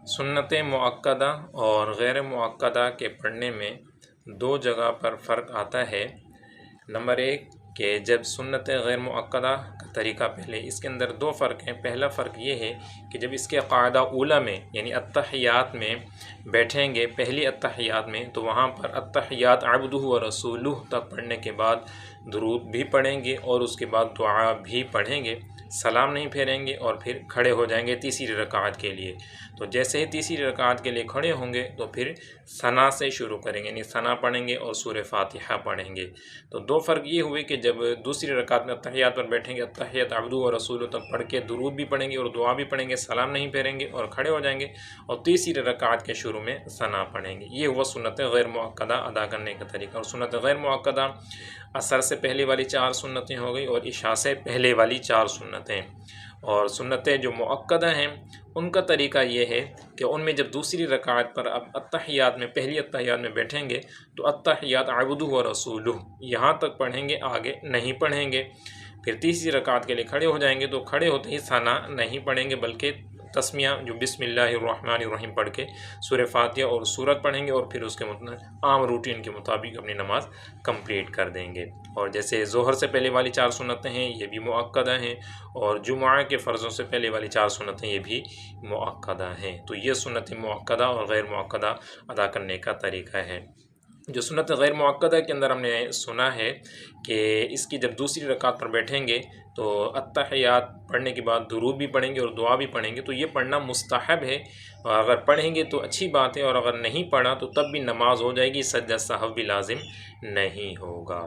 سنت مؤکدہ اور غیر مؤکدہ کے پڑھنے میں دو جگہ پر فرق آتا ہے۔ نمبر ایک کہ جب سنت غیر مؤکدہ کا طریقہ پہلے، اس کے اندر دو فرق ہیں۔ پہلا فرق یہ ہے کہ جب اس کے قاعدہ اولیٰ میں یعنی التحیات میں بیٹھیں گے، پہلی التحیات میں، تو وہاں پر التحیات عبدہ و رسولہ تک پڑھنے کے بعد درود بھی پڑھیں گے اور اس کے بعد دعا بھی پڑھیں گے، سلام نہیں پھیریں گے اور پھر کھڑے ہو جائیں گے تیسری رکعت کے لیے۔ تو جیسے ہی تیسری رکعت کے لیے کھڑے ہوں گے تو پھر ثنا سے شروع کریں گے، یعنی ثنا پڑھیں گے اور سورہ فاتحہ پڑھیں گے۔ تو دو فرق یہ ہوئے کہ جب دوسری رکعت میں التحیات پر بیٹھیں گے، التحیات عبدہ و رسولہ تک پڑھ کے درود بھی پڑھیں گے اور دعا بھی پڑھیں گے، سلام نہیں پھیریں گے اور کھڑے ہو جائیں گے، اور تیسری رکعت کے شروع میں ثنا پڑھیں گے۔ یہ ہوا سنت غیر مؤکدہ ادا کرنے کا طریقہ۔ اور سنت غیر مؤکدہ عصر سے پہلے والی 4 سنتیں ہو گئی اور عشاء سے پہلے والی 4 سنتیں۔ اور سنتیں جو مؤکدہ ہیں ان کا طریقہ یہ ہے کہ ان میں جب دوسری رکعت پر اب التحیات میں، پہلی التحیات میں بیٹھیں گے تو التحیات عبدہ و رسولہ یہاں تک پڑھیں گے، آگے نہیں پڑھیں گے۔ پھر تیسری رکعت کے لیے کھڑے ہو جائیں گے تو کھڑے ہوتے ہی ثنا نہیں پڑھیں گے، بلکہ تسمیہ جو بسم اللہ الرحمن الرحیم پڑھ کے سورہ فاتحہ اور سورت پڑھیں گے اور پھر اس کے عام روٹین کے مطابق اپنی نماز کمپلیٹ کر دیں گے۔ اور جیسے ظہر سے پہلے والی 4 سنتیں ہیں یہ بھی مؤکدہ ہیں، اور جمعہ کے فرضوں سے پہلے والی 4 سنتیں یہ بھی مؤکدہ ہیں۔ تو یہ سنت مؤکدہ اور غیر مؤکدہ ادا کرنے کا طریقہ ہے۔ جو سنت غیر مؤکدہ کے اندر ہم نے سنا ہے کہ اس کی جب دوسری رکعت پر بیٹھیں گے تو التحیات پڑھنے کے بعد درود بھی پڑھیں گے اور دعا بھی پڑھیں گے، تو یہ پڑھنا مستحب ہے، اور اگر پڑھیں گے تو اچھی بات ہے، اور اگر نہیں پڑھا تو تب بھی نماز ہو جائے گی، سجدہ سہو بھی لازم نہیں ہوگا۔